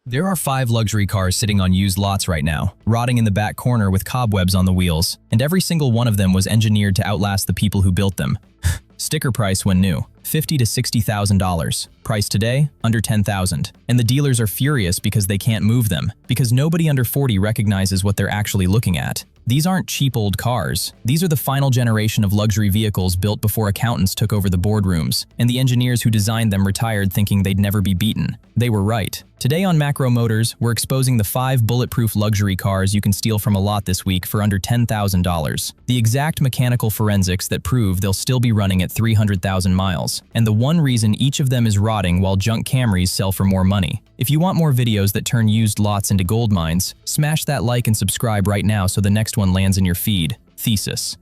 There are 5 luxury cars sitting on used lots right now, rotting in the back corner with cobwebs on the wheels, and every single one of them was engineered to outlast the people who built them. Sticker price when new, $50,000 to $60,000. Price today, under $10,000. And the dealers are furious because they can't move them, because nobody under 40 recognizes what they're actually looking at. These aren't cheap old cars. These are the final generation of luxury vehicles built before accountants took over the boardrooms, and the engineers who designed them retired thinking they'd never be beaten. They were right. Today on Macro Motors, we're exposing the 5 bulletproof luxury cars you can steal from a lot this week for under $10,000. The exact mechanical forensics that prove they'll still be running at 300,000 miles, and the one reason each of them is rotting while junk Camrys sell for more money. If you want more videos that turn used lots into gold mines, smash that like and subscribe right now so the next one lands in your feed. Thesis.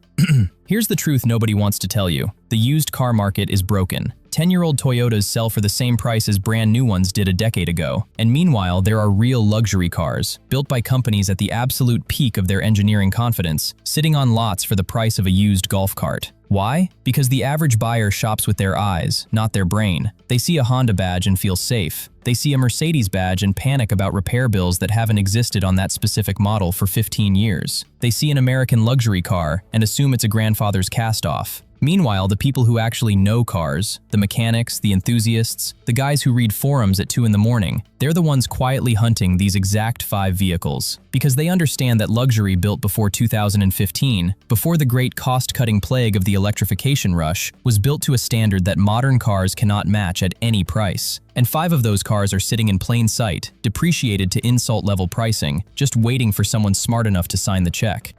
Here's the truth nobody wants to tell you. The used car market is broken. 10-year-old Toyotas sell for the same price as brand new ones did a decade ago. And meanwhile, there are real luxury cars, built by companies at the absolute peak of their engineering confidence, sitting on lots for the price of a used golf cart. Why? Because the average buyer shops with their eyes, not their brain. They see a Honda badge and feel safe. They see a Mercedes badge and panic about repair bills that haven't existed on that specific model for 15 years. They see an American luxury car and assume it's a grandfather's cast-off. Meanwhile, the people who actually know cars, the mechanics, the enthusiasts, the guys who read forums at 2 in the morning, they're the ones quietly hunting these exact 5 vehicles. Because they understand that luxury built before 2015, before the great cost-cutting plague of the electrification rush, was built to a standard that modern cars cannot match at any price. And 5 of those cars are sitting in plain sight, depreciated to insult-level pricing, just waiting for someone smart enough to sign the check.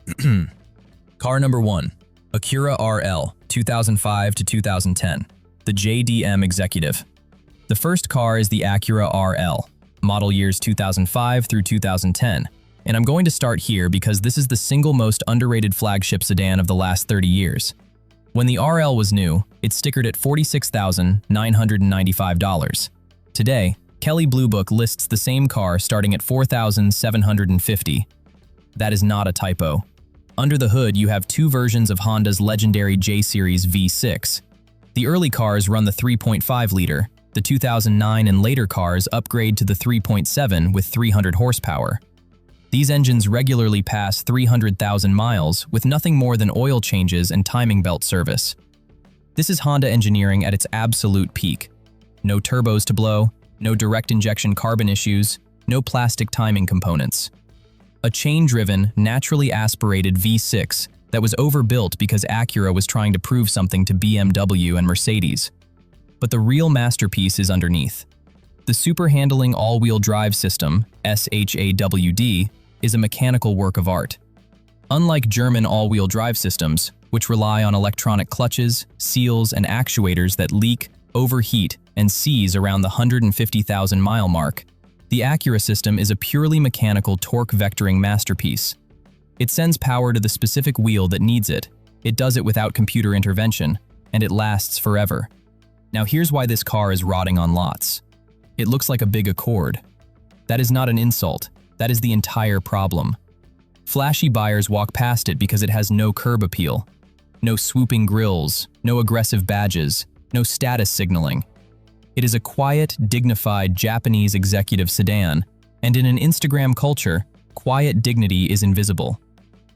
Car number 1. Acura RL, 2005 to 2010. The JDM Executive. The first car is the Acura RL, model years 2005 through 2010. And I'm going to start here because this is the single most underrated flagship sedan of the last 30 years. When the RL was new, it stickered at $46,995. Today, Kelley Blue Book lists the same car starting at $4,750. That is not a typo. Under the hood, you have 2 versions of Honda's legendary J-Series V6. The early cars run the 3.5-liter. The 2009 and later cars upgrade to the 3.7 with 300 horsepower. These engines regularly pass 300,000 miles with nothing more than oil changes and timing belt service. This is Honda engineering at its absolute peak. No turbos to blow, no direct injection carbon issues, no plastic timing components. A chain-driven, naturally aspirated V6 that was overbuilt because Acura was trying to prove something to BMW and Mercedes. But the real masterpiece is underneath. The super-handling all-wheel drive system, SHAWD, is a mechanical work of art. Unlike German all-wheel drive systems, which rely on electronic clutches, seals, and actuators that leak, overheat, and seize around the 150,000-mile mark, the Acura system is a purely mechanical torque vectoring masterpiece. It sends power to the specific wheel that needs it. It does it without computer intervention, and it lasts forever. Now here's why this car is rotting on lots. It looks like a big Accord. That is not an insult. That is the entire problem. Flashy buyers walk past it because it has no curb appeal. No swooping grills, no aggressive badges, no status signaling. It is a quiet, dignified Japanese executive sedan, and in an Instagram culture, quiet dignity is invisible.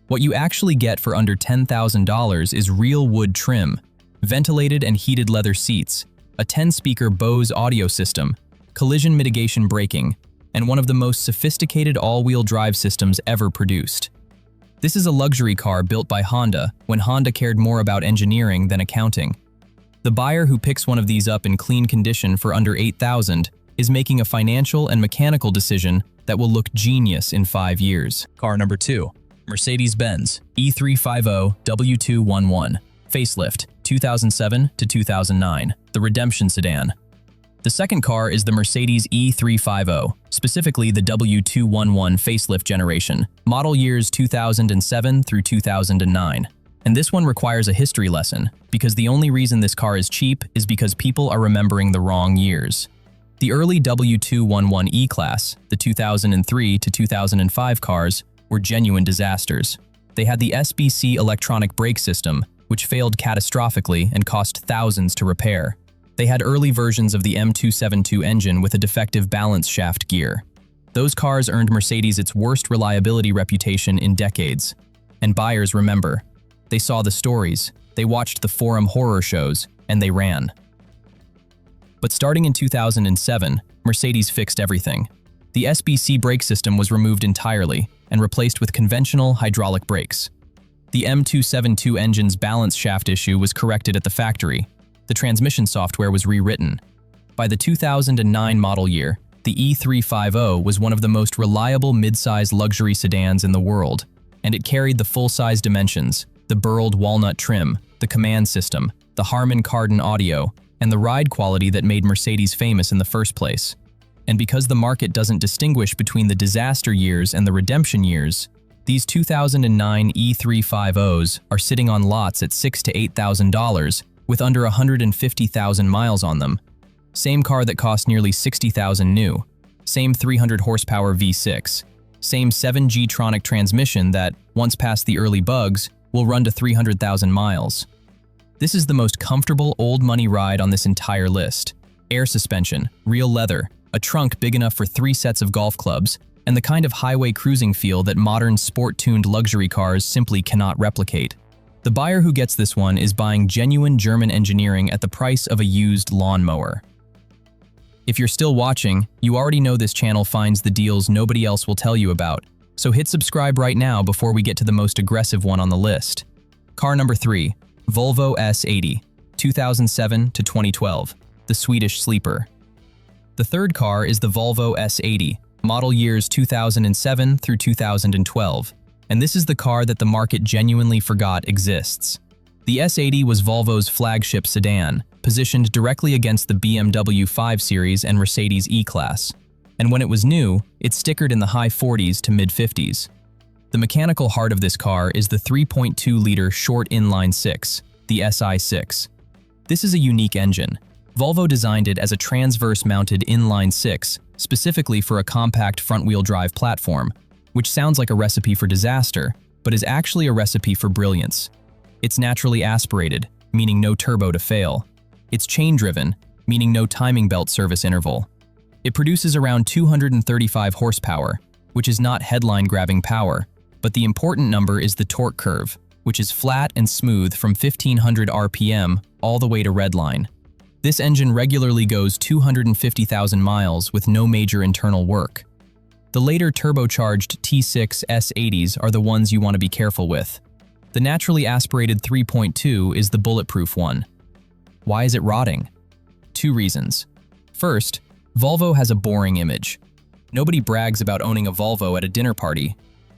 What you actually get for under $10,000 is real wood trim, ventilated and heated leather seats, a 10-speaker Bose audio system, collision mitigation braking, and one of the most sophisticated all-wheel drive systems ever produced. This is a luxury car built by Honda when Honda cared more about engineering than accounting. The buyer who picks one of these up in clean condition for under $8,000 is making a financial and mechanical decision that will look genius in 5 years. Car number 2. Mercedes-Benz E350 W211. Facelift, 2007 to 2009. The Redemption Sedan. The second car is the Mercedes E350, specifically the W211 facelift generation, model years 2007 through 2009. And this one requires a history lesson, because the only reason this car is cheap is because people are remembering the wrong years. The early W211 E-Class, the 2003 to 2005 cars, were genuine disasters. They had the SBC electronic brake system, which failed catastrophically and cost thousands to repair. They had early versions of the M272 engine with a defective balance shaft gear. Those cars earned Mercedes its worst reliability reputation in decades. And buyers remember. They saw the stories, they watched the forum horror shows, and they ran. But starting in 2007, Mercedes fixed everything. The SBC brake system was removed entirely and replaced with conventional hydraulic brakes. The M272 engine's balance shaft issue was corrected at the factory. The transmission software was rewritten. By the 2009 model year, the E350 was one of the most reliable mid-size luxury sedans in the world, and it carried the full-size dimensions, the burled walnut trim, the command system, the Harman Kardon audio, and the ride quality that made Mercedes famous in the first place. And because the market doesn't distinguish between the disaster years and the redemption years, these 2009 E350s are sitting on lots at $6,000 to $8,000 with under 150,000 miles on them. Same car that cost nearly $60,000 new. Same 300 horsepower V6. Same 7G-tronic transmission that, once past the early bugs, will run to 300,000 miles. This is the most comfortable old money ride on this entire list. Air suspension, real leather, a trunk big enough for 3 sets of golf clubs, and the kind of highway cruising feel that modern sport-tuned luxury cars simply cannot replicate. The buyer who gets this one is buying genuine German engineering at the price of a used lawnmower. If you're still watching, you already know this channel finds the deals nobody else will tell you about, so hit subscribe right now before we get to the most aggressive one on the list. Car number 3, Volvo S80, 2007 to 2012, the Swedish sleeper. The third car is the Volvo S80, model years 2007 through 2012, and this is the car that the market genuinely forgot exists. The S80 was Volvo's flagship sedan, positioned directly against the BMW 5 Series and Mercedes E-Class. And when it was new, it stickered in the high 40s to mid-50s. The mechanical heart of this car is the 3.2-liter short inline 6, the SI6. This is a unique engine. Volvo designed it as a transverse-mounted inline 6, specifically for a compact front-wheel drive platform, which sounds like a recipe for disaster, but is actually a recipe for brilliance. It's naturally aspirated, meaning no turbo to fail. It's chain-driven, meaning no timing belt service interval. It produces around 235 horsepower, which is not headline-grabbing power, but the important number is the torque curve, which is flat and smooth from 1500 RPM all the way to redline. This engine regularly goes 250,000 miles with no major internal work. The later turbocharged T6 S80s are the ones you want to be careful with. The naturally aspirated 3.2 is the bulletproof one. Why is it rotting? 2 reasons. First, Volvo has a boring image. Nobody brags about owning a Volvo at a dinner party.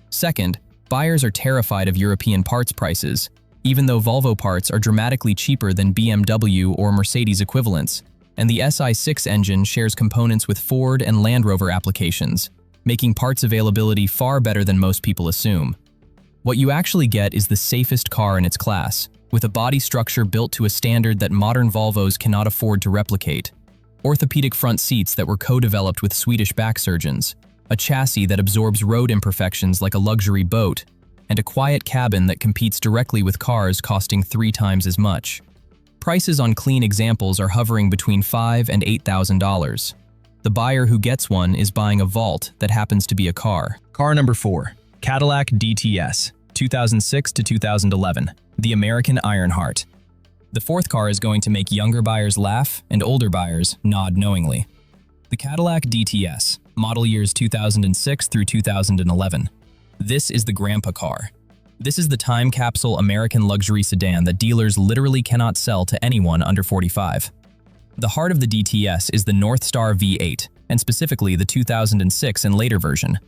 Second, buyers are terrified of European parts prices, even though Volvo parts are dramatically cheaper than BMW or Mercedes equivalents, and the SI6 engine shares components with Ford and Land Rover applications, making parts availability far better than most people assume. What you actually get is the safest car in its class, with a body structure built to a standard that modern Volvos cannot afford to replicate. Orthopedic front seats that were co-developed with Swedish back surgeons, a chassis that absorbs road imperfections like a luxury boat, and a quiet cabin that competes directly with cars costing 3 times as much. Prices on clean examples are hovering between $5,000 and $8,000. The buyer who gets one is buying a vault that happens to be a car. Car number 4, Cadillac DTS, 2006 to 2011, the American Ironheart. The fourth car is going to make younger buyers laugh and older buyers nod knowingly. The Cadillac DTS, model years 2006 through 2011. This is the grandpa car. This is the time capsule American luxury sedan that dealers literally cannot sell to anyone under 45. The heart of the DTS is the Northstar V8, and specifically the 2006 and later version.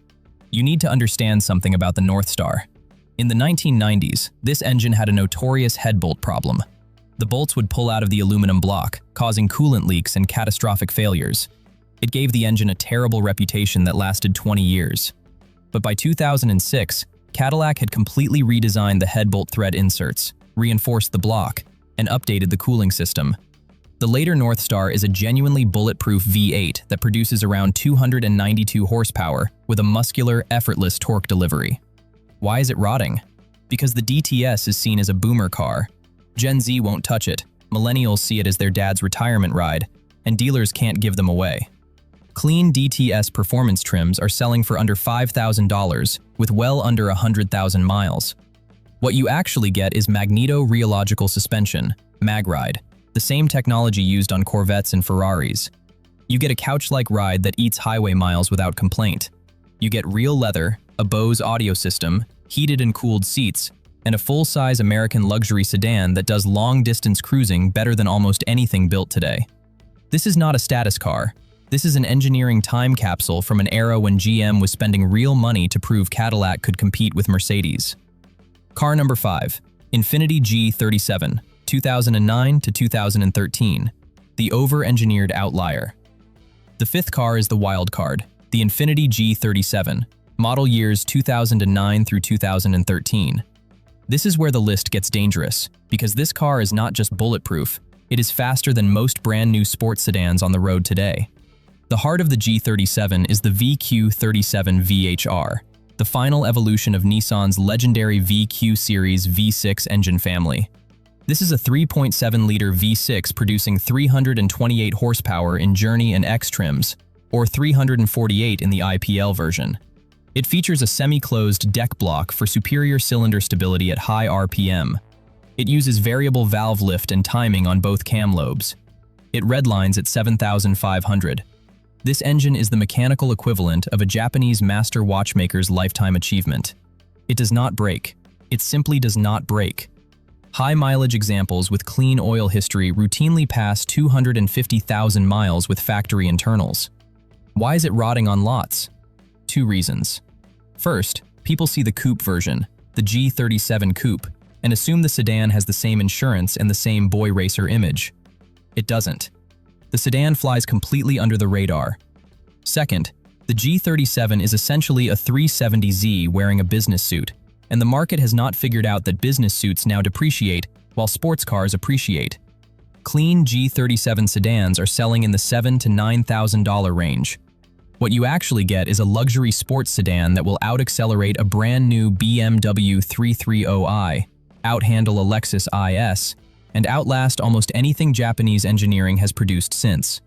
You need to understand something about the Northstar. In the 1990s, this engine had a notorious head bolt problem. The bolts would pull out of the aluminum block, causing coolant leaks and catastrophic failures. It gave the engine a terrible reputation that lasted 20 years. But by 2006, Cadillac had completely redesigned the head bolt thread inserts, reinforced the block, and updated the cooling system. The later Northstar is a genuinely bulletproof V8 that produces around 292 horsepower with a muscular, effortless torque delivery. Why is it rotting? Because the DTS is seen as a boomer car. Gen Z won't touch it, millennials see it as their dad's retirement ride, and dealers can't give them away. Clean DTS performance trims are selling for under $5,000 with well under 100,000 miles. What you actually get is magneto-rheological suspension, MagRide, the same technology used on Corvettes and Ferraris. You get a couch-like ride that eats highway miles without complaint. You get real leather, a Bose audio system, heated and cooled seats, and a full-size American luxury sedan that does long-distance cruising better than almost anything built today. This is not a status car. This is an engineering time capsule from an era when GM was spending real money to prove Cadillac could compete with Mercedes. Car number 5, Infiniti G37, 2009 to 2013, the over-engineered outlier. The fifth car is the wild card, the Infiniti G37, model years 2009 through 2013. This is where the list gets dangerous, because this car is not just bulletproof, it is faster than most brand new sports sedans on the road today. The heart of the G37 is the VQ37 VHR, the final evolution of Nissan's legendary VQ series V6 engine family. This is a 3.7-liter V6 producing 328 horsepower in Journey and X trims, or 348 in the IPL version. It features a semi-closed deck block for superior cylinder stability at high RPM. It uses variable valve lift and timing on both cam lobes. It redlines at 7,500. This engine is the mechanical equivalent of a Japanese master watchmaker's lifetime achievement. It does not break. It simply does not break. High-mileage examples with clean oil history routinely pass 250,000 miles with factory internals. Why is it rotting on lots? 2 reasons. First, people see the coupe version, the G37 Coupe, and assume the sedan has the same insurance and the same boy racer image. It doesn't. The sedan flies completely under the radar. Second, the G37 is essentially a 370Z wearing a business suit, and the market has not figured out that business suits now depreciate while sports cars appreciate. Clean G37 sedans are selling in the $7,000 to $9,000 range. What you actually get is a luxury sports sedan that will out-accelerate a brand new BMW 330i, out-handle a Lexus IS, and outlast almost anything Japanese engineering has produced since.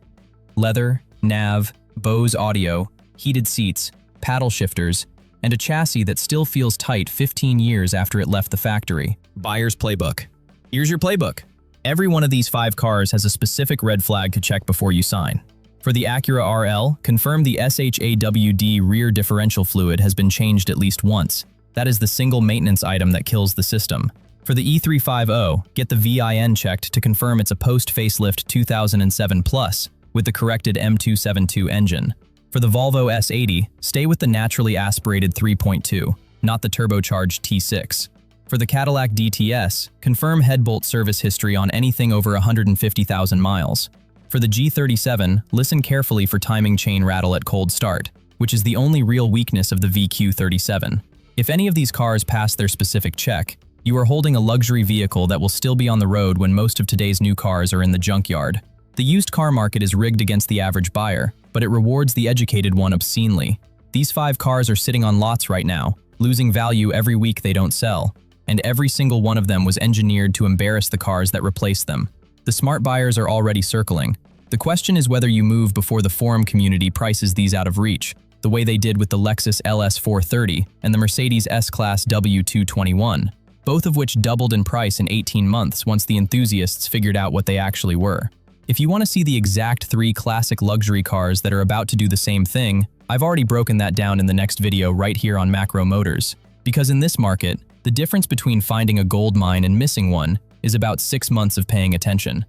Leather, nav, Bose audio, heated seats, paddle shifters, and a chassis that still feels tight 15 years after it left the factory. Buyer's playbook. Here's your playbook. Every one of these 5 cars has a specific red flag to check before you sign. For the Acura RL, confirm the SHAWD rear differential fluid has been changed at least once. That is the single maintenance item that kills the system. For the E350, get the VIN checked to confirm it's a post-facelift 2007 Plus with the corrected M272 engine. For the Volvo S80, stay with the naturally aspirated 3.2, not the turbocharged T6. For the Cadillac DTS, confirm head bolt service history on anything over 150,000 miles. For the G37, listen carefully for timing chain rattle at cold start, which is the only real weakness of the VQ37. If any of these cars pass their specific check, you are holding a luxury vehicle that will still be on the road when most of today's new cars are in the junkyard. The used car market is rigged against the average buyer, but it rewards the educated one obscenely. These 5 cars are sitting on lots right now, losing value every week they don't sell, and every single one of them was engineered to embarrass the cars that replaced them. The smart buyers are already circling. The question is whether you move before the forum community prices these out of reach, the way they did with the Lexus LS430 and the Mercedes S-Class W221, both of which doubled in price in 18 months once the enthusiasts figured out what they actually were. If you want to see the exact 3 classic luxury cars that are about to do the same thing, I've already broken that down in the next video right here on Macro Motors. Because in this market, the difference between finding a gold mine and missing one is about 6 months of paying attention.